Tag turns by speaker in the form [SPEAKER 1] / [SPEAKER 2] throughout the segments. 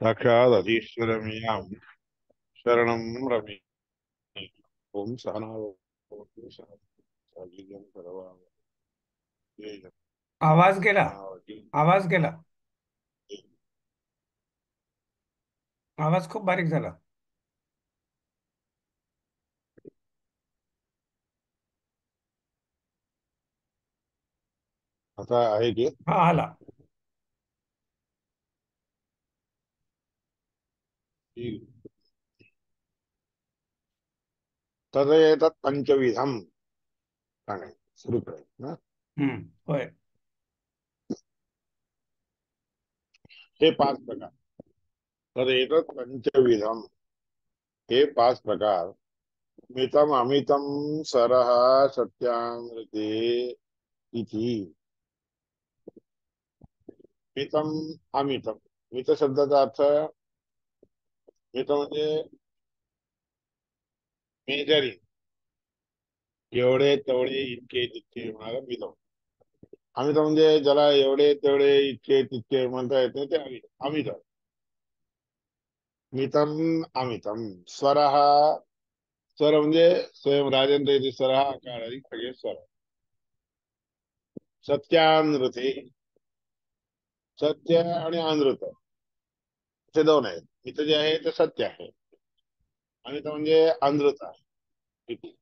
[SPEAKER 1] साक्षादधीश्वरमियां शरणं रमे। ओम सहनावतु सहवीर्यं करवावहै
[SPEAKER 2] आवाज गेला.
[SPEAKER 1] तेजस्विनावधीतमस्तु
[SPEAKER 2] आवाज गेला. आवाज खूप बारीक झाला.
[SPEAKER 1] आता आहे की
[SPEAKER 2] हा, आला.
[SPEAKER 1] तदेतत् पंचविधम सांगायचं सुरू करायचं ना.
[SPEAKER 2] होय.
[SPEAKER 1] हे पाच प्रकार. तदेतत् पंचविधम, हे पाच प्रकार. मितम अमितम सरह सत्यामृते इति. मितम अमितम. मित शब्दाचा अर्थ, मित म्हणजे मेजरिंग, एवढे तेवढे इतके तितके म्हणाला मितम. अमित म्हणजे ज्याला एवढे तेवढे इतके तितके म्हणता येत नाही ते अमित. अमित मितम अमितम. स्वर हा, स्वर म्हणजे स्वयं राजेंद्र येथे स्वर हा आकार अधिक सगळे स्वर. सत्यानृते, सत्य आणि अनृत असे दोन आहेत. मित जे आहे ते सत्य आहे, अमित म्हणजे अनृत आहे. किती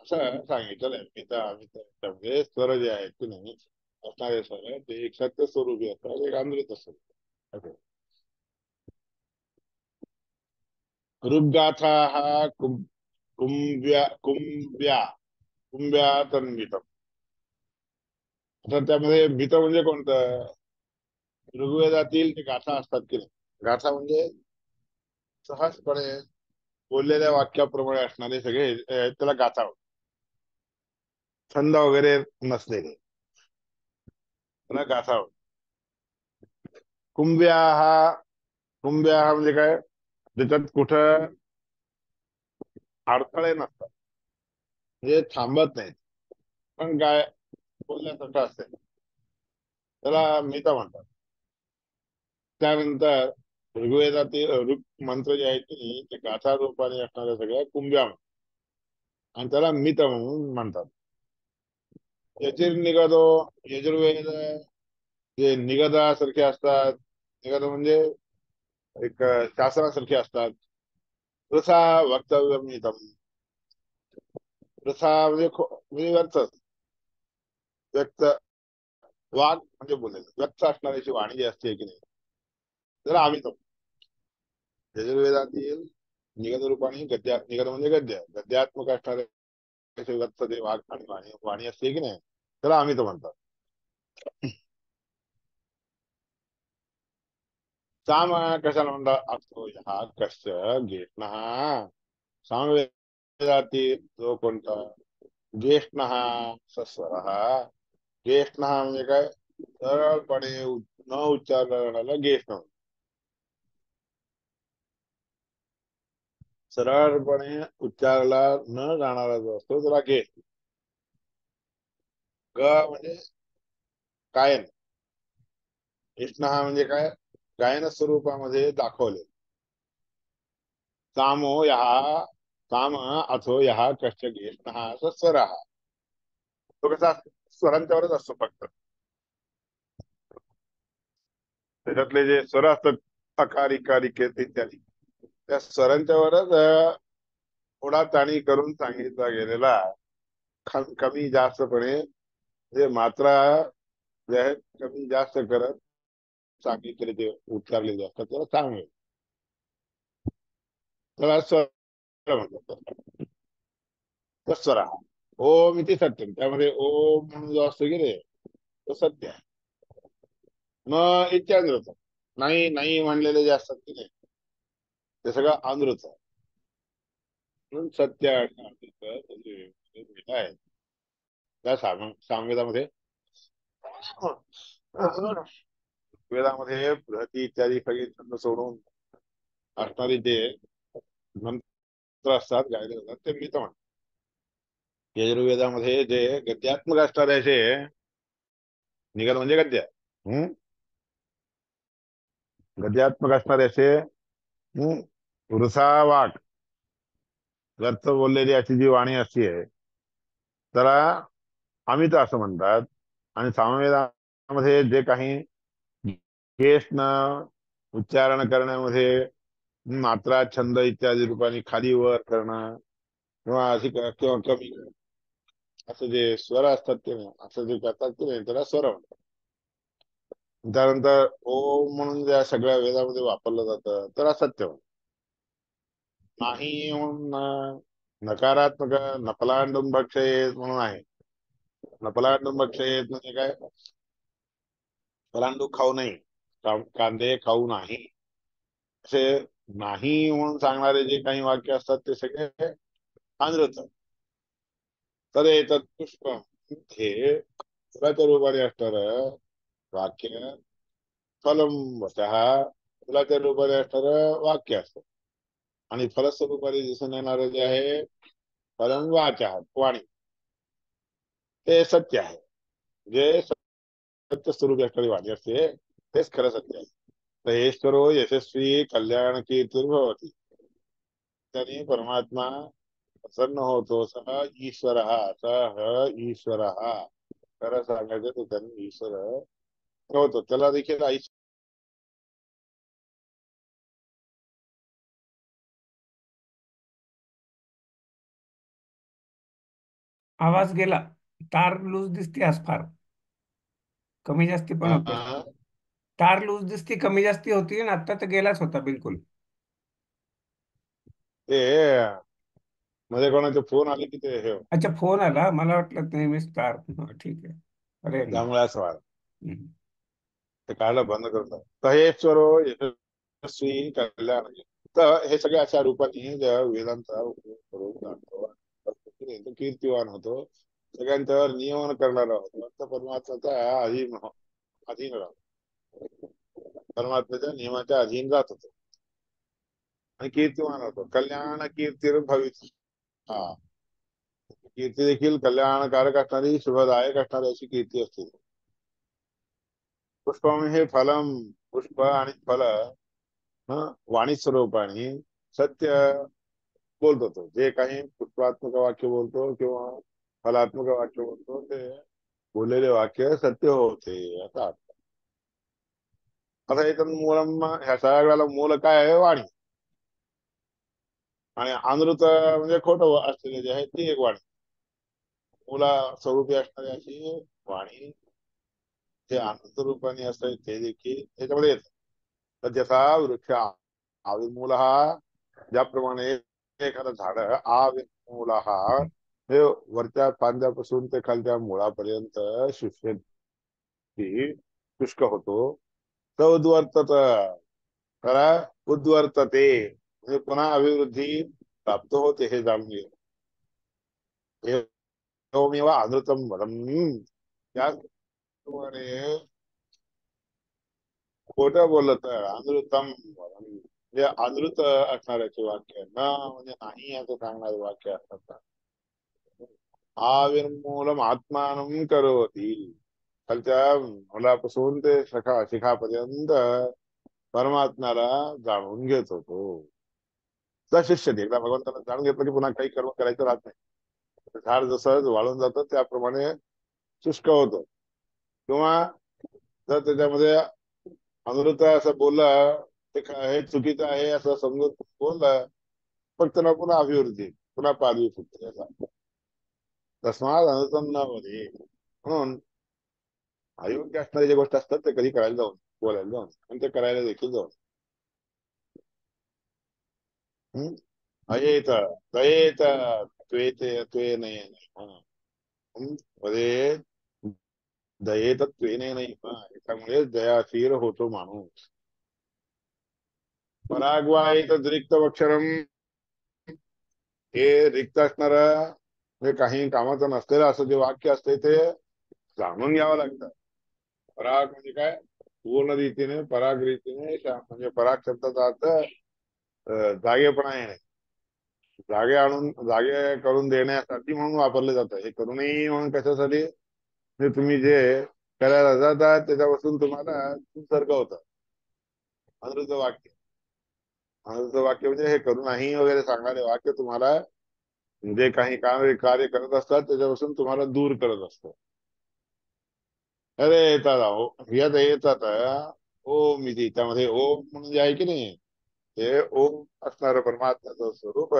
[SPEAKER 1] असं सांगितलेलं आहे. मित अमित म्हणजे स्वर जे आहेत की नाही असणारे स्वर ते एक सत्य स्वरूपी असतात, एक अनृत स्वरूप. ऋग्गाथा हा कुंभ्या तन्मितम. तर त्यामध्ये भीत म्हणजे कोणतं? ऋग्वेदातील जे गाथा असतात की नाही, गाथा म्हणजे सहजपणे बोललेल्या वाक्याप्रमाणे असणारे सगळे त्याला गाथा म्हणतात. छंद वगैरे नसलेले त्याला गाथा म्हणतात. कुंभ्या हा म्हणजे काय? त्याच्यात कुठं अडथळे नसतात, म्हणजे थांबत नाहीत, पण काय बोलण्यासारखं असते त्याला मित म्हणतात. त्यानंतर ऋग्वेदातील ऋग मंत्र जे आहेत की नाही ते गाथा रूपाने असणाऱ्या सगळ्या कुंभ्या म्हणतात, आणि त्याला मित म्हणून म्हणतात. यजुर्निगदो, यजुर्वेद जे निगदासारखे असतात. निगद म्हणजे एक शास्त्रासारखे असतात. वृथा वक्तव्यमितम. वृथा म्हणजे म्हणजे व्यर्थच. व्यक्त, वाद म्हणजे बोलेल, व्यक्त असणारी जी वाणी जी असते की नाही त्याला अमितम. यजुर्वेदातील निगद रूपाने गद्या, निगद म्हणजे गद्य, गद्यात्मक असणारे व्यक्त ते वाघ आणि वाणी वाणी असते की नाही त्याला अमित म्हणतात. साम कशाला म्हणतात? असतो हा कश्च घेष्ण. सामवेदातील जो कोणता ज्येष्ठ सस्वर, ज्येष्ठ म्हणजे काय? सरळपणे न उच्चारला जाणारा ज्येष्ठ. सरळपणे उच्चारला न जाणारा जो असतो त्याला ज्येष्ठ. ग म्हणजे गायन. ज्येष्ठ म्हणजे काय? गायन स्वरूपामध्ये दाखवले. सामो यहा, साम अथो यहा कश्च ज्येष्ठ असं स्वर. तो कसा स्वरांच्यावरच असतो फक्त. त्याच्यातले जे स्वर असतात अकार इकार इकेत इत्यादी, त्या स्वरांच्यावरच थोडा ताणी करून सांगितला गेलेला. कमी जास्तपणे जे मात्रा जे आहेत कमी जास्त करत सांगितले ते उच्चारलेले असतात त्याला सांगेल, त्याला स्वर म्हणतात. तर स्वरा ओम इति सत्यम, त्यामध्ये ओम म्हणून जो असतो की रे तो सत्य आहे. मग इत्यादृत, नाही नाही म्हणलेले जे असतात की नाही ते सगळं अनृत आहे. म्हणून सत्य आणि अमृत आहे त्या सामवेदामध्ये. वेदामध्ये बृहती इत्यादी सगळी छंद सोडून असणारी जे मंत्र असतात गायले जातात ते मित म्हणतात. यजुर्वेदामध्ये जे गद्यात्मक असणारे असे निगद म्हणजे गद्य. हम्म गद्यात्मक असणारे असे वृथा वाक व्यर्थ बोललेली अशी जी वाणी असते त्याला अमित असं म्हणतात. आणि सामवेदामध्ये जे काही न उच्चारण करण्यामध्ये मात्रा छंद इत्यादी रूपाने खाली वर करणं किंवा अधिक किंवा कमी असं जे स्वर असतात ते नाही, असं जे करतात ते नाही, त्याला स्वर म्हणतात. त्यानंतर ओम म्हणून ज्या सगळ्या वेदामध्ये वापरलं जातं त्याला सत्य म्हणतात. नाही म्हणून नकारात्मक नफलांडून भक्षयेत म्हणून आहे. नफलांडून भक्षयेत म्हणजे काय? फलांडू खाऊ नाही, कांदे खाऊ नाही, असे नाही म्हणून सांगणारे जे काही वाक्य असतात ते सगळे अनृत. तर येतात पुष्प हे फुलाच्या रूपाने असणार वाक्य, फलम वचः फुलाच्या रूपाने असणार वाक्य असतं. आणि फलस्वरूपाने दिसून येणार जे आहे फलम वाचा वाणी, ते सत्य आहे. जे सत्य स्वरूपी असणारी वाणी असते तेच खरं सत्य आहे. तर ईश्वरो यशस्वी कल्याण कीर्तिर्भवती, त्याने परमात्मा प्रसन्न होतो. सह ईश्वर, सह ईश्वर, खरं सांगायचं तर त्यांनी ईश्वर होतो, त्याला देखील
[SPEAKER 2] आवाज गेला. तार लूज दिसते आज फार. कमी जास्ती पण होते. तार लूज दिसते, कमी जास्ती होती ना, आता तर गेलाच होता बिलकुल.
[SPEAKER 1] ते मध्ये कोणाचे फोन आले की ते हे
[SPEAKER 2] अच्छा, फोन आला, मला वाटलं नेहमीच तार. हा, ठीक आहे. अरे ना.
[SPEAKER 1] त्यामुळे असं व्हायला
[SPEAKER 2] हम्म.
[SPEAKER 1] ते काढलं बंद करतात. तर हे स्वरो यशस्वी कल्याण, तर हे सगळ्या अशा रूपाने ज्या वेदांचा उपयोग करून जाणतो तो कीर्तिवान होतो, सगळ्यांच्यावर नियमन करणारा होतो, तर परमात्म्याचा अधीन राहतो, परमात्म्याच्या नियमाच्या अधीन जात होतो आणि कीर्तिवान होतो. कल्याण कीर्ती भवित, हा कीर्ती देखील कल्याणकारक असणारी शुभदायक असणारी अशी कीर्ती असते. पुष्पम हे फलम, पुष्प आणि फल वाणी स्वरूपाने सत्य बोलतो. तो जे काही पुष्पात्मक वाक्य बोलतो किंवा फलात्मक वाक्य बोलतो ते बोललेले वाक्य सत्य होते असा अर्थ. आता याच्यात मूलम, ह्या सगळ्याला मूल काय आहे? वाणी. आणि अनृत म्हणजे खोटं असलेले जे आहे ती एक वाणी. मुला स्वरूपी असणारी अशी वाणी जे अनृत रूपाने असतात ते देखील त्याच्यामध्ये येतात. तर जसा वृक्ष आविर्मूल हा, ज्याप्रमाणे एखादं झाड आविर्मूल हा हे वरच्या फांद्यापासून ते खालच्या मुळापर्यंत शुष्क होतो, तर उद्वर्तत खरा उद्वर्तते म्हणजे पुन्हा अभिवृद्धी प्राप्त होते, हे जाणून घे. एवमेव अनृतम वदम, त्याचप्रमाणे खोटं बोललं तर अनृतम वदम, म्हणजे अनृत असणाऱ्याचे वाक्य न म्हणजे नाही असं सांगणारे वाक्य असतात. आविर्मूलम आत्मानं करोती, खालच्या मुलापासून ते शिखापर्यंत परमात्म्याला जाणून घेत होतो. शिष्य एकदा भगवंताला जाणून घेतलं की पुन्हा काही कर्म करायचं राहत नाही. झाड जसं वाळून जातं त्याप्रमाणे शुष्क होतं. किंवा जर त्याच्यामध्ये अमृत असं बोललं ते हे चुकीचं आहे असं समजून बोललं, मग त्यांना पुन्हा अभिवृद्धी, पुन्हा पालवी फुटते याचा. तस्मात अनृतम न मध्ये, म्हणून अयोग्य असणारी ज्या गोष्टी असतात ते कधी करायला जाऊन, बोलायला जाऊन आणि ते करायला देखील जाऊन. हम्म अयेत तयेत त्वेते त्वे नाही, मध्ये दयेत त्वेने नाही, त्यामुळे दयाशील होतो माणूस. पराग्वाहित रिक्त अक्षरम, हे रिक्त असणार हे काही कामाचं नसलेलं असं जे वाक्य असते ते जाणून घ्यावं लागतं. पराग म्हणजे काय? पूर्ण रीतीने पराग रीतीने, म्हणजे पराग शब्दाचा अर्थ जागेपणा येणे, जागे आणून जागे करून देण्यासाठी म्हणून वापरले जातं. हे करूनही म्हणून कशासाठी? म्हणजे तुम्ही जे करायला जातात त्याच्यापासून तुम्हाला संसर्ग होतं. अनृत वाक्य. अनृत वाक्य म्हणजे हे करू नाही वगैरे सांगणारे वाक्य तुम्हाला जे काही कार्य करत असतात त्याच्यापासून तुम्हाला दूर करत असतो. अरे येतात अहो, येतात ओम इथे त्यामध्ये ओम म्हणून जे आहे की नाही, ते ओम असणारं परमात्म्याचं स्वरूप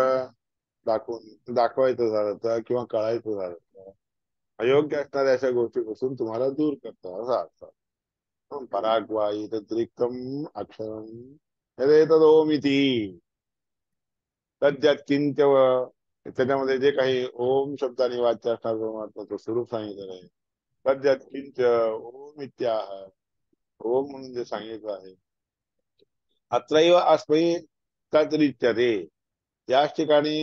[SPEAKER 1] दाखवायचं झालं तर किंवा कळायचं झालं तर अयोग्य असणाऱ्या अशा गोष्टीपासून तुम्हाला दूर करतं असा अर्थ. पराग्वाई तद्रिक्तम अक्षरम अरे तद ओम इति तद्यात किंच त्याच्यामध्ये जे काही ओम शब्दाने वाच्य असणार परमात्म्याचं स्वरूप सांगितलेलं आहे. तद्यात किंच ओम इत्याह ओम म्हणून जे सांगितलं आहे. अत्रैव अस्मै तद्रिच्यते याच ठिकाणी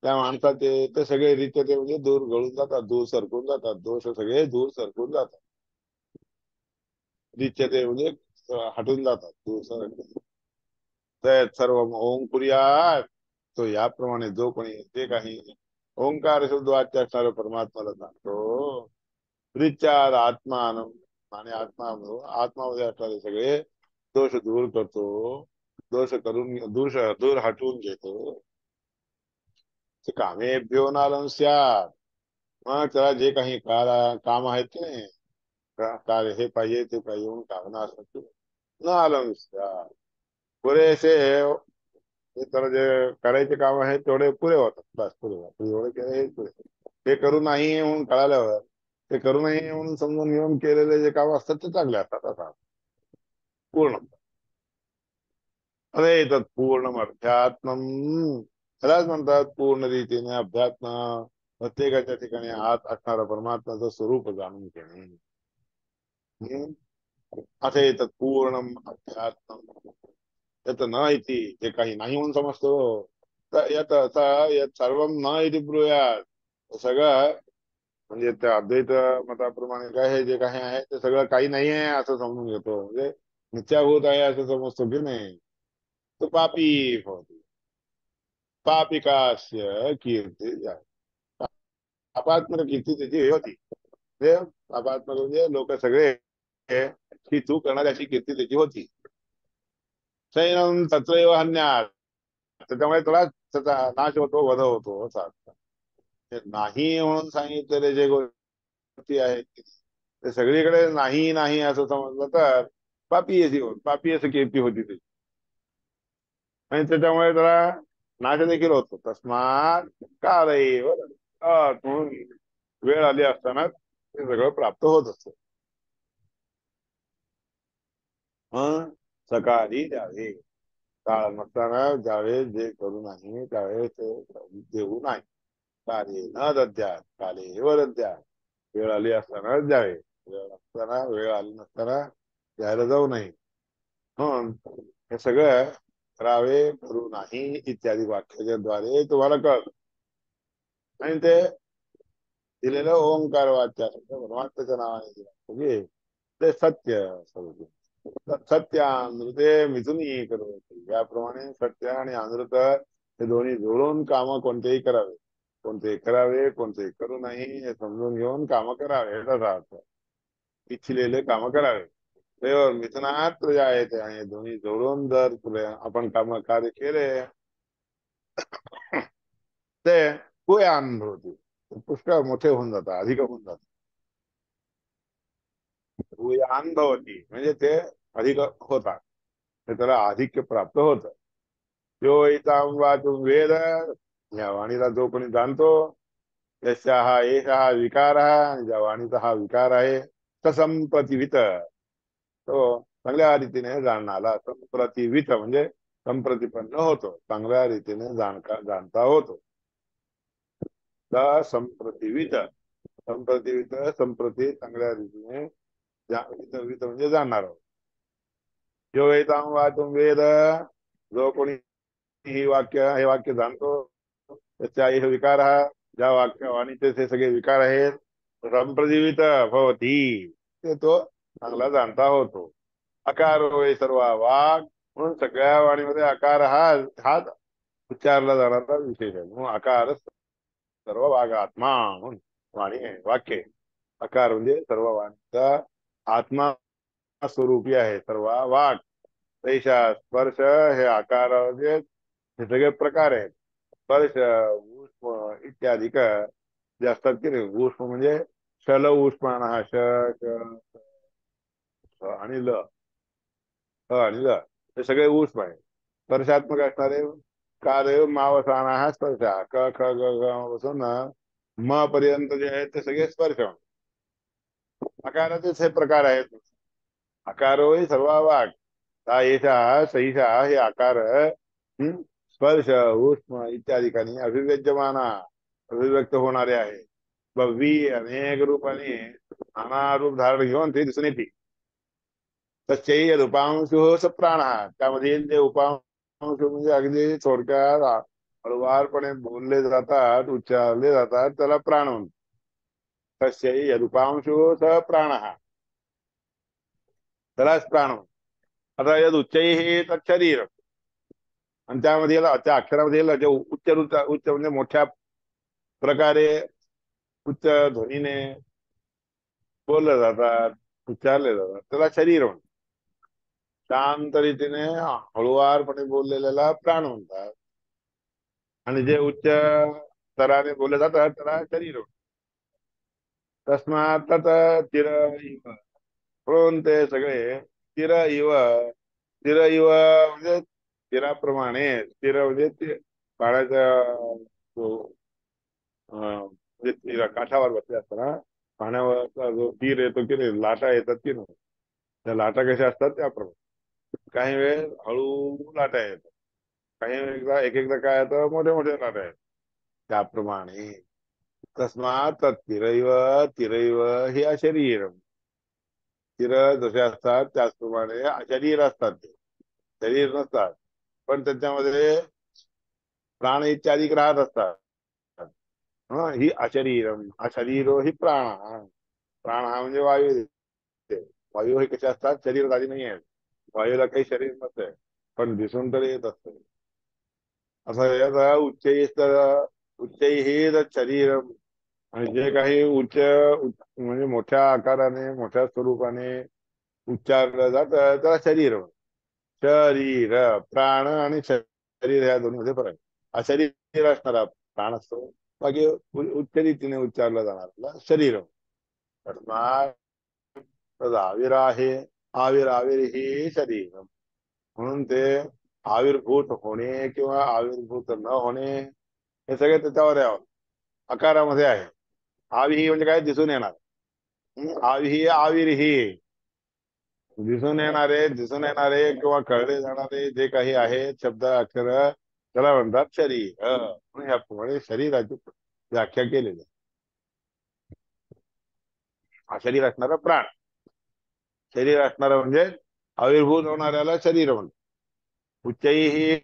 [SPEAKER 1] त्या माणसाचे ते सगळे रिच्यते म्हणजे दूर गळून जातात, दूर सरकून जातात, दोष सगळे दूर सरकून जातात. रिच्यते म्हणजे हटून जातात, दूर सरकून. तर सर्व ओम कुर्यात तो याप्रमाणे जो कोणी जे काही ओंकार शब्द वाच्य असणारं परमात्माला सांगतो रिचार आत्मान आणि आत्मामध्ये असणारे सगळे दोष दूर करतो, दोष करून दूर हटवून घेतो. ते कामेभ्यो नालं स्यात् मग त्याला जे काही काम आहेत की नाही कार्य हे पाहिजे ते पाहिजे म्हणून कामना असतात न आलं स्यात् पुरेसे हे तर जे करायचे काम आहे तेवढे पुरे होतात बस पुरे होतात एवढे केले हे पुरे ते करू नाही म्हणून कळाल्यावर ते करू नाही म्हणून समजून घेऊन केलेले जे काम असतात ते चांगले असतात आता पूर्ण अरे तत्पूर्ण अध्यात्म त्यालाच म्हणतात पूर्ण रीतीने अध्यात्म प्रत्येकाच्या ठिकाणी आत असणारा परमात्म्याचं स्वरूप जाणून घेणे. हम्म? असे तत्पूर्ण अध्यात्म यात न इति जे काही नाही म्हणून समजतो तर यात यात सर्व न इति ब्रूयात सगळं म्हणजे त्या अद्वैत मताप्रमाणे काय हे जे काही आहे ते सगळं काही नाही आहे असं समजून घेतो म्हणजे मिथ्याभूत आहे असं समजतो की नाही तो पापी होती पापिकास्य कीर्ती जाय पापात्मक कीर्ती त्याची हे होती म्हणजे पापात्मक म्हणजे लोक सगळे ही तू करणाऱ्याची कीर्ती त्याची होती सैनम तत्रैव हन्यात त्याच्यामुळे तुला त्याचा नाश होतो वध होतो असा अर्थ. ते नाही म्हणून सांगितलेले जे गोष्टी आहेत ते सगळीकडे नाही नाही असं समजलं तर पापी अशी पापी असं कीर्ती होती त्याची आणि त्याच्यामुळे त्याला नाश देखील होतो तस्मात कालैव म्हणून वेळ आली असताना ते सगळं प्राप्त होत असतं. मग सकाळी द्यावे काळ नसताना ज्यावेळेस जे करू नाही त्यावेळेस ते देऊ नाही कार्य न दद्यात काले एव दद्यात वेळ आली असताना द्यावे वेळ असताना वेळ आली नसताना द्यायला जाऊ नये म्हणून हे सगळं करावे करू नाही इत्यादी वाक्याच्या द्वारे तुम्हाला कळत आणि ते दिलेलं ओंकार वाच्य परमात्म्याच्या नावाने दिलं म्हणजे ते सत्य सत्य अमृते मिथुनी करोति याप्रमाणे सत्य आणि अमृत हे दोन्ही जोडून काम कोणतेही करावे कोणतेही करू नाही हे समजून घेऊन काम करावे याचा अर्थ इच्छिलेले काम करावे तेव्हा मिथुनात प्रजा येते आणि दोन्ही जोडून जर आपण काम कार्य केले ते कुयान होती पुष्कळ मोठे होऊन जातात अधिक होऊन जातात कुयान भवती म्हणजे ते अधिक होतात ते त्याला आधिक्य प्राप्त होत यो इताम वाचून वेद या वाणीला जो कोणी जाणतो यस्या हा एष हा विकार आणि ज्या वाणीचा हा विकार आहे तसंप्रतिवित तो चांगल्या रीतीने जाणणारा संप्रतिवित म्हणजे संप्रतिपन्न होतो चांगल्या रीतीने जाणता होतो संप्रतिवित संप्रतिवित संप्रती चांगल्या रीतीने वित म्हणजे जाणणार आहोत जो वेदांग वाचून वेद जो कोणी हे वाक्य जाणतो त्याच्या हे विकार हा ज्या वाक्य वाणीचे ते सगळे विकार आहेत संप्रजीवित भवती ते तो चांगला जाणता होतो अकार होय सर्व वाघ म्हणून सगळ्या वाणीमध्ये अकार हाच उच्चारला जाणारा विशेष आहे म्हणून अकार सर्व वाघ आत्मा म्हणून वाणी आहे वाक्य अकार म्हणजे सर्व वाणीचा आत्मा स्वरूपी आहे सर्व वाघ तैशा स्पर्श हे आकार म्हणजे हे सगळे प्रकार आहेत. स्पर्श ऊष्म इत्यादी जे असतात की नाही. ऊष्म म्हणजे शल उष्मान हा आणि ल आणि ल हे सगळे ऊष्म आहे. स्पर्शात्मक असणारे कार्य मावसाना हा स्पर्श क ख ग घ पासून म पर्यंत जे आहेत ते सगळे स्पर्श. आकाराचेच हे प्रकार आहेत. आकारो ही सर्व वाट सा एषा सैषा हे आकार स्पर्श उष्म इत्यादिकांनी अभिव्यज्यमाना अभिव्यक्त होणारे आहे. बव्वी अनेक रूपाने नाना रूप धारण घेऊन ते दिसून येते. तस्यै रूपांशु स प्राण त्यामधील जे उपांश म्हणजे अगदी थोडक्यात हळुवारपणे बोलले जातात उच्चारले जातात त्याला प्राण म्हणतात. तस्यै रूपांशु स प्राण त्यालाच प्राण म्हणतात. आता यद उच्चैः तत् शरीर आणि त्यामध्ये त्या अक्षरामध्ये जे उच्च म्हणजे मोठ्या प्रकारे उच्च ध्वनीने बोलले जातात उच्चारले जातात त्याला शरीर म्हणतात. शांत रीतीने हळुवारपणे बोललेल्याला प्राण म्हणतात. आणि जे उच्च स्तराने बोलले जातात त्याला शरीर म्हणतात. तस्मात तत चिर इव म्हणून ते सगळे चिर इव चिर इव म्हणजे तीराप्रमाणे तीर म्हणजे पाण्याच्या म्हणजे काठावर बसले असताना पाण्यावरचा जो तीर येतो की नाही लाटा येतात की नाही त्या लाटा कशा असतात त्याप्रमाणे काही वेळ हळू लाटा येतात काही वेळेला एक एकदा काय येतं मोठे मोठे लाटा आहेत त्याप्रमाणे. तस्मात तिरैव तिरैव ही अशरीर तीर जसे असतात त्याचप्रमाणे अशरीर असतात ते शरीर नसतात पण त्याच्यामध्ये प्राण इत्यादी राहत असतात. ही अशरीरम अशरीरो ही प्राण प्राण हा म्हणजे वायू. वायू हे कसे असतात शरीरधारी नाही आहेत. वायूला काही शरीर नसते पण दिसून तर येत असते. असं याचा उच्चैः शरीर आणि जे काही म्हणजे मोठ्या आकाराने मोठ्या स्वरूपाने उच्चारलं जातं त्याला शरीर म्हणतात. शरीर प्राण आणि शरीर ह्या दोन्हीमध्ये फरक आहे. अशरीर असणारा प्राण असतो बाकी उच्च रीतीने उच्चारला जाणारा शरीर. आविर आहे आविर आविर ही शरीर म्हणून ते आविर्भूत होणे किंवा आविर्भूत न होणे हे सगळे त्याच्यावर आहे आकारामध्ये आहे. आवी ही म्हणजे काय दिसून येणार. आवी ही आविर ही दिसून येणारे किंवा कळले जाणारे जे काही आहेत शब्द अक्षर त्याला म्हणतात शरीर. म्हणून याप्रमाणे शरीराची व्याख्या केलेली. हा शरीर असणारा प्राण शरीर असणारा म्हणजे आविर्भूत होणाऱ्याला शरीर म्हणतात. उच्चही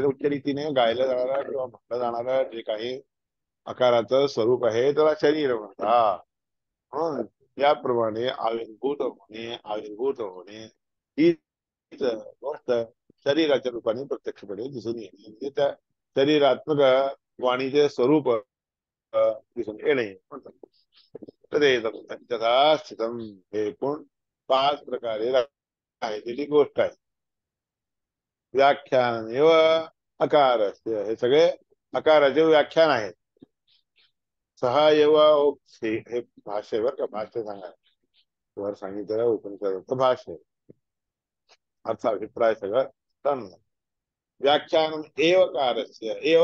[SPEAKER 1] उच्च रीतीने गायला जाणारा किंवा म्हटलं जाणारा जे काही आकाराचं स्वरूप आहे त्याला शरीर म्हणतात. त्याप्रमाणे आविर्भूत होणे ही गोष्ट शरीराच्या रूपाने प्रत्यक्षपणे दिसून येणे म्हणजे त्या शरीरात्मक वाणीचे स्वरूप दिसून येणे म्हणतात. तथा स्थितम हे एकूण 5 प्रकारे राहिलेली गोष्ट आहे. व्याख्यान अकार हे सगळे अकाराचे व्याख्यान आहेत. सहा हे भाष्य बर का भाष्य सांगा वर सांगितलेलं उपनिषदाचं भाष्य अर्थ अभिप्राय सगळं चांगलं. व्याख्यान एव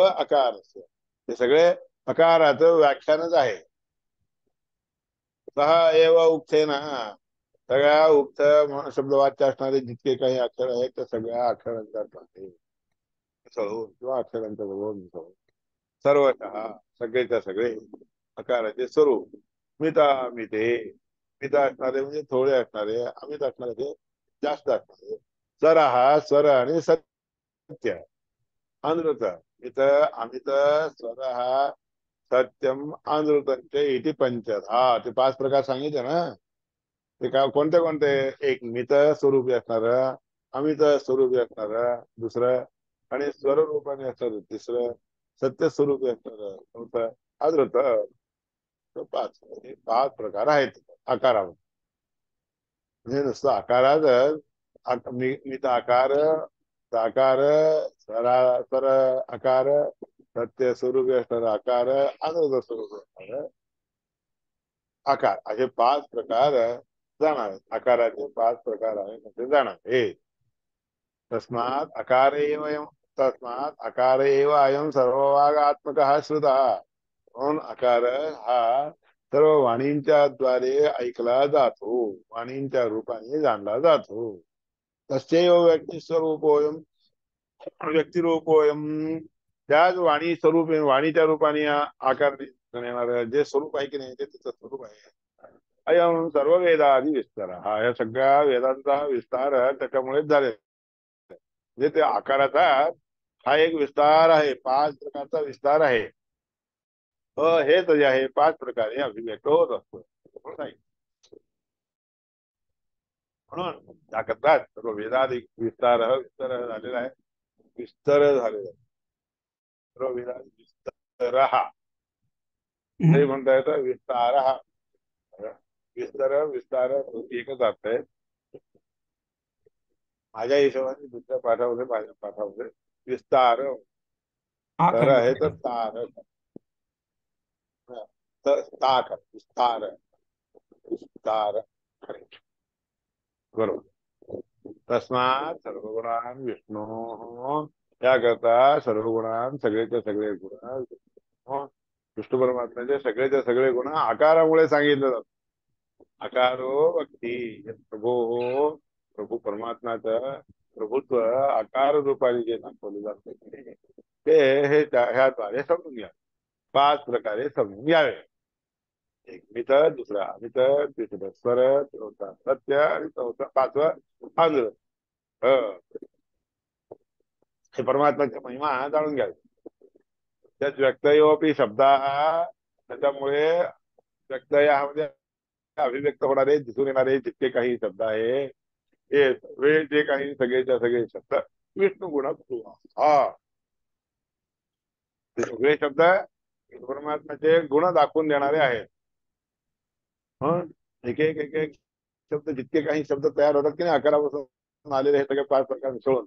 [SPEAKER 1] अकारस्य हे सगळे अकाराचं व्याख्यानच आहे. सहा एव उक्ते ना सगळ्या उक्त शब्दवाच्य असणारे जितके काही अक्षर आहेत त्या सगळ्या अक्षरांचा मिसळून किंवा अक्षरांच्या बरोबर मिसळून सर्वतः सगळेच्या सगळे अकाराचे स्वरूप मिता मिते मिता असणारे म्हणजे थोडे असणारे अमित असणारे ते जास्त असणारे स्वर हा स्वर आणि सत्य अनृत इथं अमित स्वर हा सत्यम अनृत इथे पंचधा ते 5 प्रकार सांगितले ना ते काय कोणते कोणते. एक मित स्वरूपी असणार अमित स्वरूपी असणार दुसरं आणि स्वरूपाने असणार तिसरं सत्य स्वरूपी असणार चौथं अनृत. 5 प्रकार आहेत आकारामध्ये म्हणजे नुसतं आकारात मित आकार, साकार, सरासर आकार, सत्य स्वरूप असणारा आकार, अनंत स्वरूप असणारा आकार, असे 5 प्रकार जाणार आहेत. आकाराचे 5 प्रकार आहेत म्हणजे जाणार हे. तस्मात आकार एव तस्मात आकार एव अयम सर्ववागात्मक श्रुता. म्हणून आकार हा सर्व वाणींच्या द्वारे ऐकला जातो, वाणींच्या रूपाने जाणला जातो. तस्यैव व्यक्तिस्वरूपोऽयम व्यक्तिरूपोऽयम. त्याच वाणी स्वरूप, वाणीच्या रूपाने आकार येणार जे स्वरूप आहे की नाही ते तिचं स्वरूप आहे. अयम सर्व वेदादी विस्तार, हा या सगळ्या वेदांचा विस्तार त्याच्यामुळेच झाले. म्हणजे त्या आकाराचा हा एक विस्तार आहे, 5 प्रकारचा विस्तार आहे. हेच जे आहे 5 प्रकारे अभिव्यक्त होत असतो. म्हणून त्या करतात सर्व वेदादी विस्तार विस्तार झालेला आहे, विस्तार झालेला आहे. सर्व वेदादी विस्तार हा ते म्हणता येतं, विस्तार हा विस्तार विस्तार एकच अर्थ आहे. माझ्या हिशोबाने दुसऱ्या पाठामध्ये, माझ्या पाठामध्ये विस्तार तर आहे तर तार, तर ताक विस्तार विस्तार बरोबर. तस्मात सर्वगुणान विष्णू, त्याकरता सर्व गुणान सगळेचे सगळे गुण विष्णू परमात्म्याचे सगळेचे सगळे गुण आकारामुळे सांगितले जातात. आकारो भक्ती, प्रभू प्रभू परमात्म्याचं प्रभुत्व आकार रूपाने जे दाखवले जाते ते हे ह्याद्वारे समजून घ्या. 5 प्रकारे समजून घ्यावे. एक मित, दुसरा अमित, तिसरं स्वर, चौथा सत्य आणि चौथा 5वं आंध्र. हे परमात्म्याच्या महिमा जाणून घ्यावे. त्यात व्यक्तयोपी शब्द, त्याच्यामुळे व्यक्तयामध्ये अभिव्यक्त होणारे, दिसून येणारे जितके काही शब्द आहे हे सगळे जे काही सगळेच्या सगळे शब्द विष्णू गुणात हा ते सगळे शब्द परमात्म्याचे गुण दाखवून देणारे आहेत. एक एक एक एक शब्द, जितके काही शब्द तयार होतात की नाही आकारापासून आलेले हे सगळे 5 प्रकार मिसळून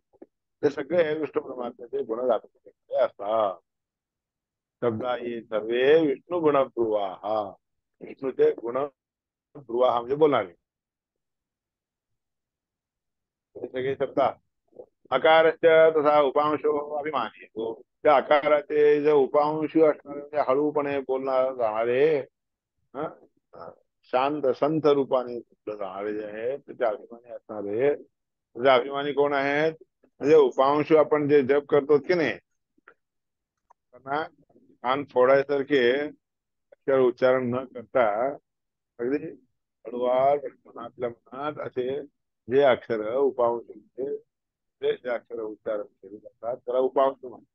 [SPEAKER 1] ते सगळे विष्णू परमात्म्याचे गुण दाखवून असतात. शब्द ये सर्वे विष्णू गुण हा विष्णूचे गुण हा म्हणजे बोलणारे हे सगळे शब्द. आकारस्य तसा उपांशो अभिमानी, त्या आकाराचे जे उपांश असणारे म्हणजे हळूपणे बोलणार जाणारे, शांत संत रूपाने जाणारे जे आहेत ते अभिमानी असणारे. म्हणजे अभिमानी कोण आहेत? म्हणजे उपांश आपण जे जप करतो की नाही त्यांना कान फोडायसारखे अक्षर उच्चारण न करता अगदी हळूवार मनातल्या मनात असे जे अक्षर उपांश ते अक्षर उच्चारण केले जातात त्याला उपांश म्हणतात.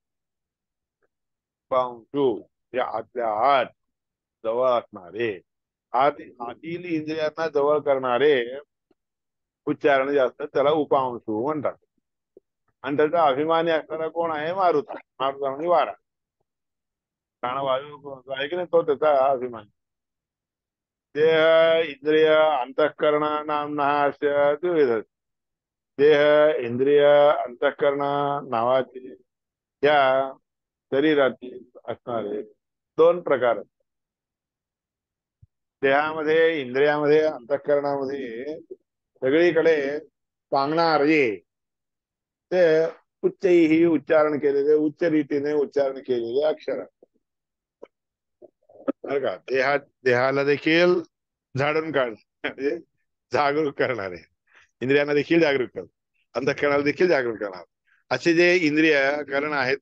[SPEAKER 1] उपांशू हे आतल्या आत जवळ असणारे, आतील इंद्रियांना जवळ करणारे उच्चारण जे असतात त्याला उपांशू म्हणतात. आणि त्याचा अभिमानी असणारा कोण आहे? मारुता. मारुता म्हणजे वारा, प्राणवायू आहे की नाही तो त्याचा अभिमान. देह इंद्रिय अंतःकरण नामना द्विविध. देह इंद्रिय अंतःकरण नावाचे त्या शरीरातील असणारे 2 प्रकार. देहामध्ये, इंद्रियामध्ये, अंतःकरणामध्ये सगळीकडे सांगणार जे ते उच्चही उच्चारण केलेले, उच्च रीतीने उच्चारण केलेले अक्षर बरं का. देहाला देखील झाडून काढणार म्हणजे जागरूक करणारे, इंद्रियांना देखील जागरूक करणार, अंतःकरणाला देखील जागरूक करणार असे जे इंद्रिय करण आहेत,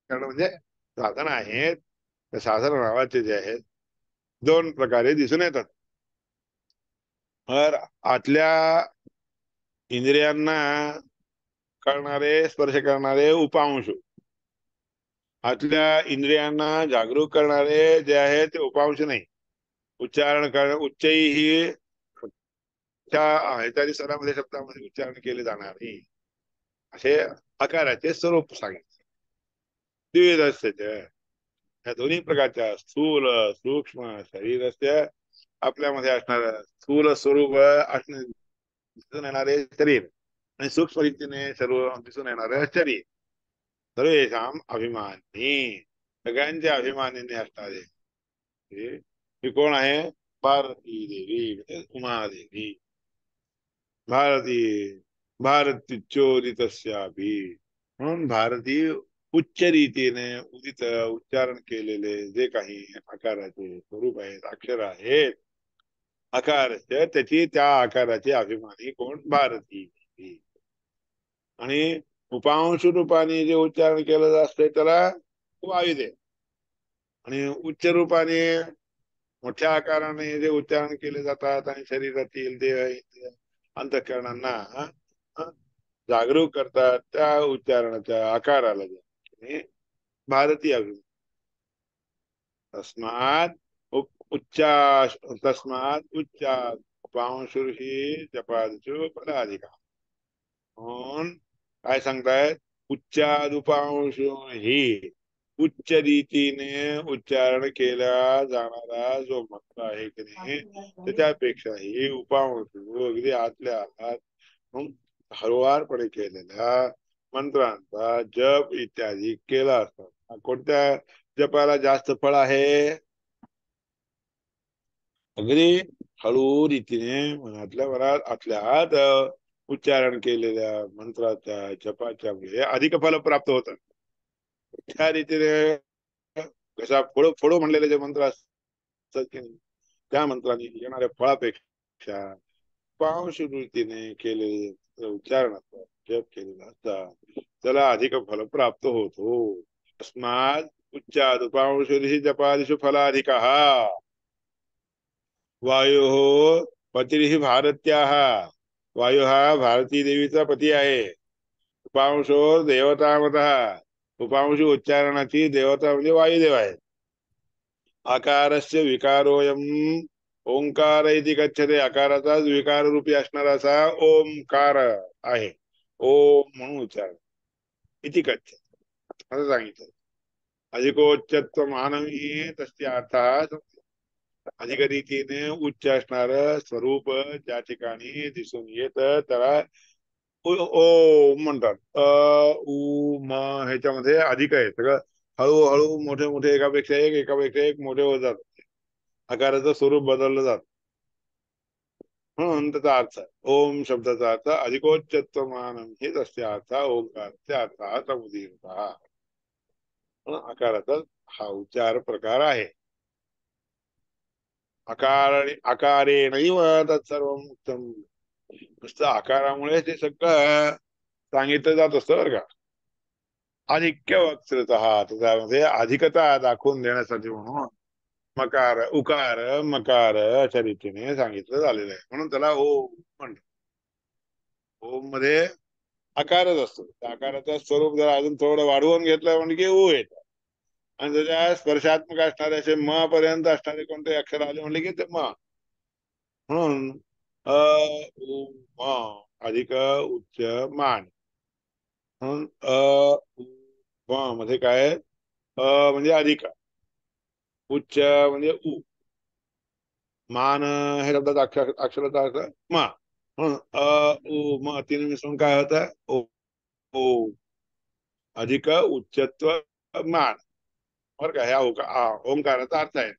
[SPEAKER 1] करण म्हणजे साधन आहेत, त्या साधन नावाचे जे आहेत 2 प्रकारे दिसून येतात. तर आतल्या इंद्रियांना करणारे, स्पर्श करणारे उपांशु, आतल्या इंद्रियांना जागरूक करणारे जे आहेत ते उपांश नाही. उच्चारण करण उच्चही ह्याच्या स्वरामध्ये शब्दामध्ये उच्चारण केले जाणारे असे आकाराचे स्वरूप सांगितले. द्विविध असते या दोन्ही प्रकारच्या स्थूल सूक्ष्म शरीर आपल्यामध्ये असणार स्थूल स्वरूप असणे दिसून येणारे शरीर आणि सूक्ष्म रीतीने सर्व दिसून येणार शरीर सर्वेषाम अभिमानी, सगळ्यांच्या अभिमानीने असणारे ही कोण आहे? भारती देवी म्हणजे उमादेवी. भारती भारतीच्योदितस्यापि, म्हणून भारती उच्च रीतीने उदित उच्चारण केलेले जे काही आकाराचे स्वरूप आहेत, अक्षर आहेत, आकार त्याची त्या आकाराची अभिमानी कोण? भारती. आणि उपांश रूपाने जे उच्चारण केलं जात असते त्याला वायुदेव. आणि उच्च रूपाने मोठ्या आकाराने जे उच्चारण केले जातात आणि शरीरातील देह अंतःकरणांना जागरूक करतात त्या उच्चारणाच्या आकाराला भारतीय अभिमान. तस्मात उच्चा तस्मात उच्चा उपांशुर्ही जपादिषु फलाधिका. म्हणून काय सांगतायत? उच्चादुपांश ही उच्च रीतीने उच्चारण केला जाणारा जो मंत्र आहे की नाही त्याच्यापेक्षाही उपांश अगदी आतल्या आत मग हळुवारपणे केलेल्या मंत्रांचा जप इत्यादी केला असतो. कोणत्या जपाला जास्त फळ आहे? अगदी हळू रीतीने मनातल्या मनात आतल्या आत उच्चारण केलेल्या मंत्राच्या जपाच्या मुळे अधिक फल प्राप्त होतात. त्या रीतीने कशा फोडो फोडो म्हणलेले जे मंत्र असतात की नाही त्या मंत्राने येणाऱ्या फळापेक्षा पांश रीतीने केलेले उच्चारण असतात, जप केलेला असतात, त्याला अधिक फल प्राप्त होतो. तस्मात उच्चाद उपांशुर्हि जपादिषु फलाधिक. वायु पतिर्हि भारत्याः, वायू हा भारती देवीचा पती आहे. उपांशो देवतामतः, उपांश उच्चारणाची देवता म्हणजे वायुदेव आहे. आकारस्य विकारोयम ओंकार इति गच्छते, आकाराचाच विकार रूपी असणारा असा ओंकार आहे. ओम म्हणून उच्चारण इति गच्छते असं सांगितलं. अधिकोच्चत्व मानवी तस्य अर्थ, अधिक रीतीने उच्च असणार स्वरूप ज्या ठिकाणी दिसून येत त्याला ओम म्हणतात. उ म ह्याच्यामध्ये अधिक आहे. सगळं हळूहळू मोठे मोठे एकापेक्षा एक मोठे होत जातात. आकाराचं स्वरूप बदललं जात. म्हणून त्याचा अर्थ ओम शब्दाचा अर्थ अधिकोच्चत्वमानम हेच असते अर्थ ओंकारचा अर्थ समुदीर्घ. आकाराचा हा उच्चार प्रकार आहे. आकारेणैव तत्सर्वं मुक्तम, नुसतं आकारामुळे ते सगळं सांगितलं जात असतं बरं का. अधिक्य वक्तृत त्यामध्ये अधिकता दाखवून देण्यासाठी म्हणून मकार उकार मकार अशा रीतीने सांगितलं झालेलं आहे. म्हणून त्याला ओम म्हणतात. ओम मध्ये आकारच असतो. त्या आकाराचं स्वरूप जर अजून थोडं वाढवून घेतलं म्हणजे की ऊ येत. आणि त्याच्या स्पर्शात्मक असणारे असे म पर्यंत असणारे कोणते अक्षर आले म्हणले की ते म. म्हणून अ उ म अधिक उच्च मान. म्हणून उ म मध्ये काय म्हणजे अधिक, उच्च म्हणजे उ, मान हे शब्दाचा अक्षराचा अर्थ म. म्हणून उ म तीन मिसळून काय होतं? ओ ओ अधिक उच्चत्व मान. बरं का? ह्या ओंकाराचा अर्थ आहे.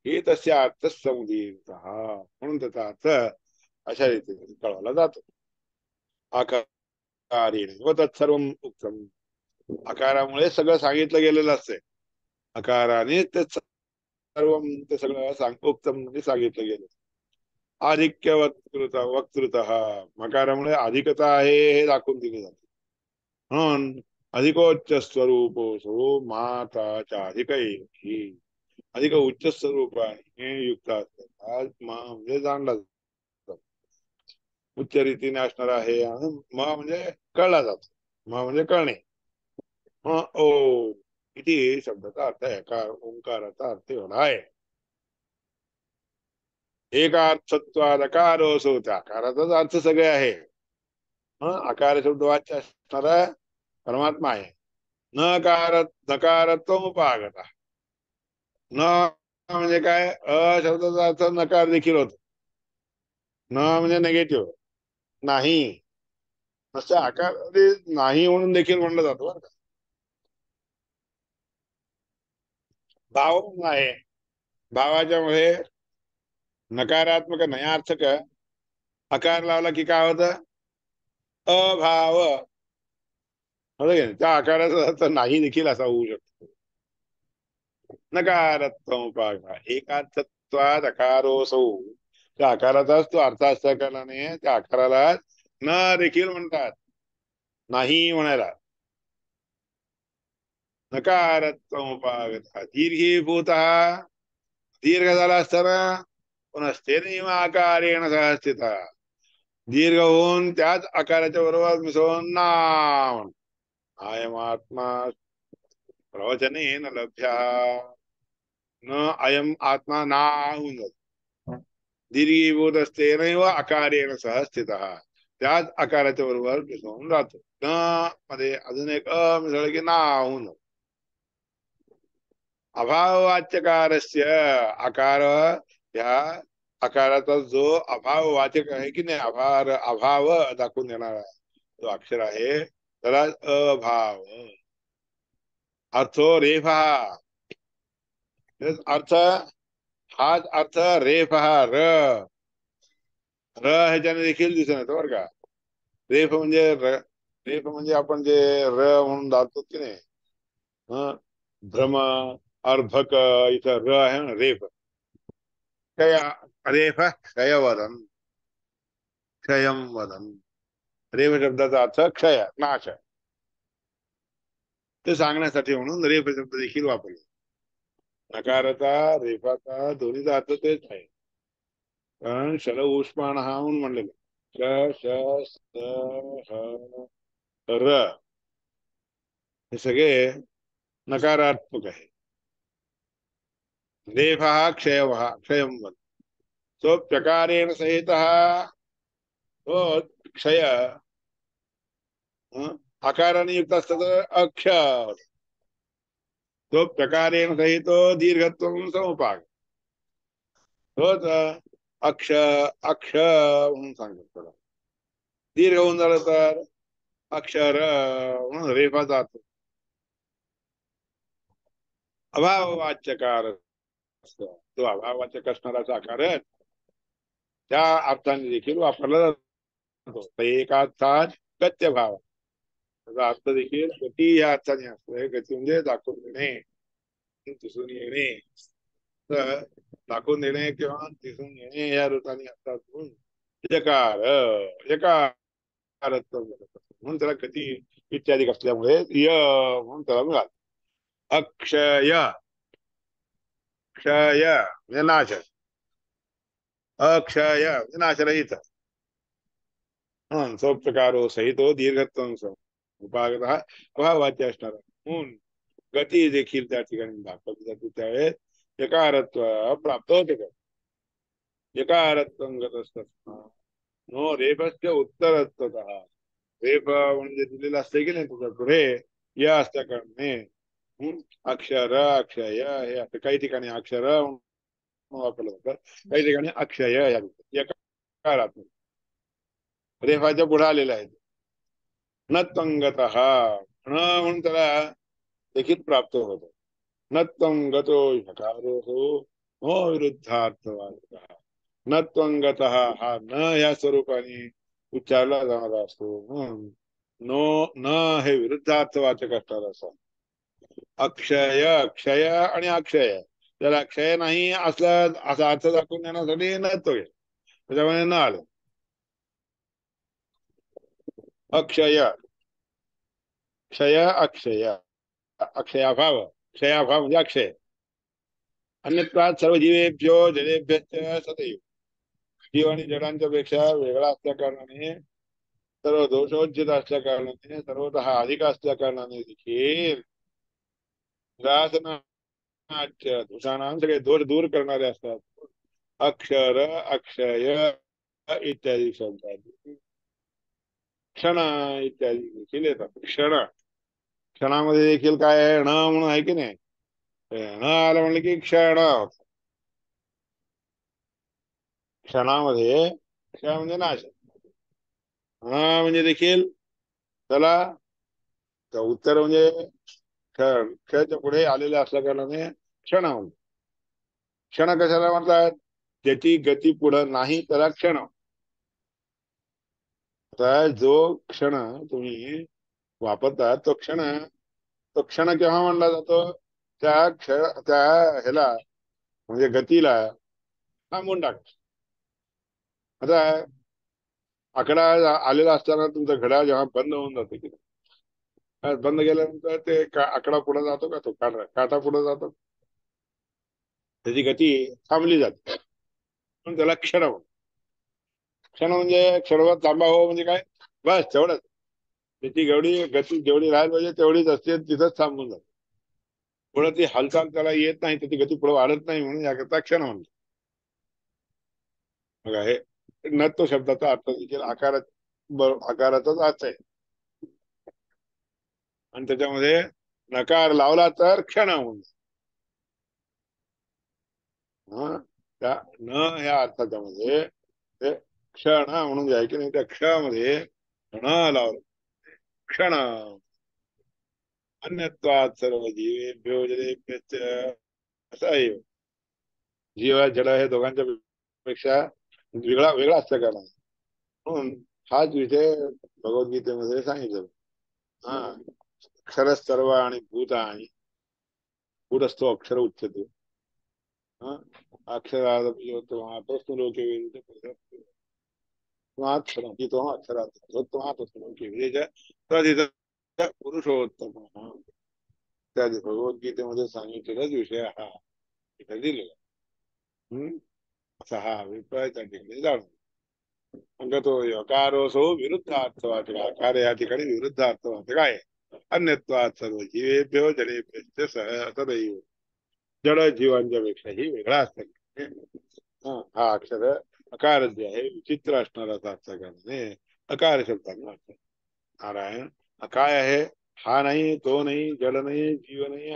[SPEAKER 1] हे तसे अर्थ समुदीर्घ, म्हणून त्याचा अर्थ अशा रीतीने कळवला जातो. आकारेण व तत्सर्व उत्तम, आकारामुळे सगळं सांगितलं गेलेलं असते. आकाराने ते सर्व ते सगळं उत्तम म्हणजे सांगितलं गेलं. आधिक्य वक्तृत मकारामुळे अधिकता आहे हे दाखवून दिले जाते. म्हणून अधिकोच्च स्वरूप सो माताच्या अधिक अधिक उच्च स्वरूपाने युक्त असतात. म्हणजे जाणला जातो, उच्च रीतीने असणार आहे. आणि म्हणजे कळला जातो. म्हणजे कळणे. ओ किती शब्दाचा अर्थ आहे. ओंकाराचा अर्थ एवढा आहे. एकार्थत्वाद अकारोसो, त्या आकाराचाच अर्थ सगळे आहे. आकार शब्द वाच्य असणारा परमात्मा आहे. नकारत्व उपागता. न म्हणजे काय? शब्दाचा अर्थ नकार देखील होतो. न म्हणजे निगेटिव्ह नाही. अशा आकारामध्ये नाही म्हणून देखील म्हणलं जातं बरं का. भाव म्हणून आहे. भावाच्या मध्ये नकारात्मक नयार्थक आकार लावला की काय होतं? अभाव. बरोबर आहे? त्या आकाराचा अर्थ नाही देखील असा होऊ शकतो. नकारत्वमुपाघात एकार्थत्वात अकारोसौ. त्या आकाराचाच तो अर्थ असल्या कारणाने त्या आकाराला न देखील म्हणतात. नाही म्हणायला. नकारत्वमुपागत दीर्घीभूत. दीर्घ झाला असताना पुनस्तेनैव आकारेण सह स्थित. दीर्घ होऊन त्याच आकाराच्या बरोबर मिसळून नाम अयमात्मा प्रवचनेन लभ्य. न अयम आत्मा ना होऊन जातो. दीर्घीभूत असतेनैव आकारेण सह स्थित. त्याच आकाराच्या बरोबर मिसळून राहतो. न मध्ये अजून एक मिसळ की ना होऊन जातो. अभाववाच्यकारस्य आकार या आकाराचा जो अभाववाचक आहे की नाही, अभाव दाखवून देणारा जो अक्षर आहे त्याला अभाव. अर्थो रेफ. अर्थ हाच अर्थ रेफ र. र ह्याच्याने देखील दिसून येतो बरं का. रेफ म्हणजे रेफ म्हणजे आपण जे र म्हणून दाखवतो की नाही, भ्रम अर्भक, इथं र आहे ना रेफ. क्षय रेफ क्षयवदन. क्षयम वदन. रेफ शब्दाचा अर्थ क्षय नाश. ते सांगण्यासाठी म्हणून रेफ शब्द देखील वापरला. नकाराचा रेफाचा दोन्हीचा अर्थ तेच आहे. कारण शल उष्माण हा म्हणून म्हणलेलं. श श स ह र हे सगळे नकारात्मक आहे. रेफ हा क्षयम वदन. तो प्रकारेण सहित तो क्षय आकाराने युक्त असतात अक्षर. तो प्रकारेण सहित दीर्घत्व समुपाग. तोच अक्ष अक्ष म्हणून सांगतात त्याला. दीर्घ होऊन झालं तर अक्षर म्हणून रेफा जातो. अभाववाच्यकार असतो. तो अभाववाचक असणाराचा आकार त्या अर्थाने देखील वापरला जातो. एकार्थात गत्य भाव. त्याचा अर्थ देखील गती या अर्थाने असतोय. गती म्हणजे दाखवून देणे, दिसून येणे. तर दाखवून देणे किंवा दिसून येणे या रूपाने असतात. यकार यकारत्व म्हणून त्याला गती इत्यादी असल्यामुळे य म्हणून त्याला मिळाल. अक्षय क्षय म्हणजे नाश. अक्षय म्हणजे नाशरहित. स्वप्रकारो सहितो दीर्घत्व उपागत अभाववाच्य असणार म्हणून गती देखील त्या ठिकाणी दाखवली जाते. त्यावेळेस यकारत्व प्राप्त होते. का यकारत्व गत असतात नो रेफस्य उत्तरत्वत. रेफ म्हणजे दिलेलं असते की नाही तुझ्या पुढे या असत्या कारणे अक्षर अक्षय हे असं काही ठिकाणी अक्षर वापरलं जातं, काही ठिकाणी अक्षय या यकारात्मक रेफाच्या पुढे आलेलं आहे. न त्वंगत म्हणून त्याला देखील प्राप्त होतो. न त्वंगतो यकारो हो विरुद्धार्थवाद. न त्वंगत हा न या स्वरूपाने उच्चारला जाणारा असतो. नो न हे विरुद्धार्थवाचक असणार असं. अक्षय क्षय आणि अक्षय. त्याला क्षय नाही असला असा अर्थ दाखवून देण्यासाठी नव्हतो त्याच्यामुळे न आलं. अक्षय क्षय अक्षय अक्षयाभाव. क्षयाभाव म्हणजे अक्षय. अन्यत्वात सर्व जीवेभ्यो जडेभ्यश्च सदैव. जीव आणि जडांच्या पेक्षा वेगळा असल्या कारणाने, सर्व दोषोज्जित असल्या कारणाने, सर्वतः अधिक असल्या कारणाने देखील दोषाणां सगळे दोष दूर करणारे असतात. अक्षर अक्षय इत्यादी शब्दात क्षण इत्यादी देखील येतात. क्षण क्षणामध्ये देखील काय आहे न म्हणून आहे की नाही. न आलं म्हणलं की क्षण. क्षणामध्ये क्ष म्हणजे नाश. म्हणजे देखील त्याला तर उत्तर म्हणजे क्षच्या पुढे आलेले असल्या कारणाने क्षण म्हणतात. क्षण कशाला म्हणतात? ज्याची गती पुढे नाही त्याला क्षण. आता जो क्षण तुम्ही वापरता तो क्षण केव्हा म्हणला जातो? त्या ह्याला म्हणजे गतीला थांबून टाक. आता आकडा आलेला असताना तुमचा घड्याळ जेव्हा बंद होऊन जातो की बंद केल्यानंतर ते आकडा पुढे जातो का? तो काटा पुढे जातो. त्याची गती थांबली जाते म्हणून त्याला क्षण म्हणतात. क्षण म्हणजे क्षणभर थांबा हो म्हणजे काय? बस तेवढंच. त्याची जेवढी गती जेवढी राहायला पाहिजे तेवढीच असते, तिथंच थांबून जाते. पुढे ती हालचाल त्याला येत नाही, त्याची गती पुढे वाढत नाही म्हणून याकरता क्षण म्हणतात. बघा हे नत्व शब्दाचा अर्थ देखील आकाराचाच अर्थ आहे. आणि त्याच्यामध्ये नकार लावला तर क्षण म्हणून. हा, त्या न ह्या अर्थाच्या मध्ये ते क्षण म्हणून जे आहे की नाही, त्या क्षमध्ये न लावलं क्षण. अन्यत्वात् सर्व जीवेभ्यो जडेभ्यश्च असं आहे. जीव जड हे दोघांच्या पेक्षा वेगळा वेगळा असतं का नाही म्हणून हाच विषय भगवद्गीतेमध्ये सांगितलं. हा, अक्षर सर्व आणि भूत आणि भूतस्थो अक्षर उच्चते. हा, अक्षरात लोके पुरुषोत्तम. त्या भगवद्गीतेमध्ये सांगितलेलाच विषय हा इथे दिलेला. हम्म, असा हा अभिप्राय त्या ठिकाणी जाणून म्हणजे तो यकारोसो विरुद्धार्थवाचक. आकार या ठिकाणी विरुद्धार्थवाचक आहे. अन्यत्वात् सर्व जीवेभ्यो जडेभ्यश्च सह तदैव. जड जीवांच्या पेक्षाही वेगळा असतात. हा अक्षर अकार जे आहे विचित्र असणारा अर्थ करणे अकार शब्दाचा अर्थ. नारायण काय आहे? हा नाही, तो नाही, जड नाही, जीव नाही.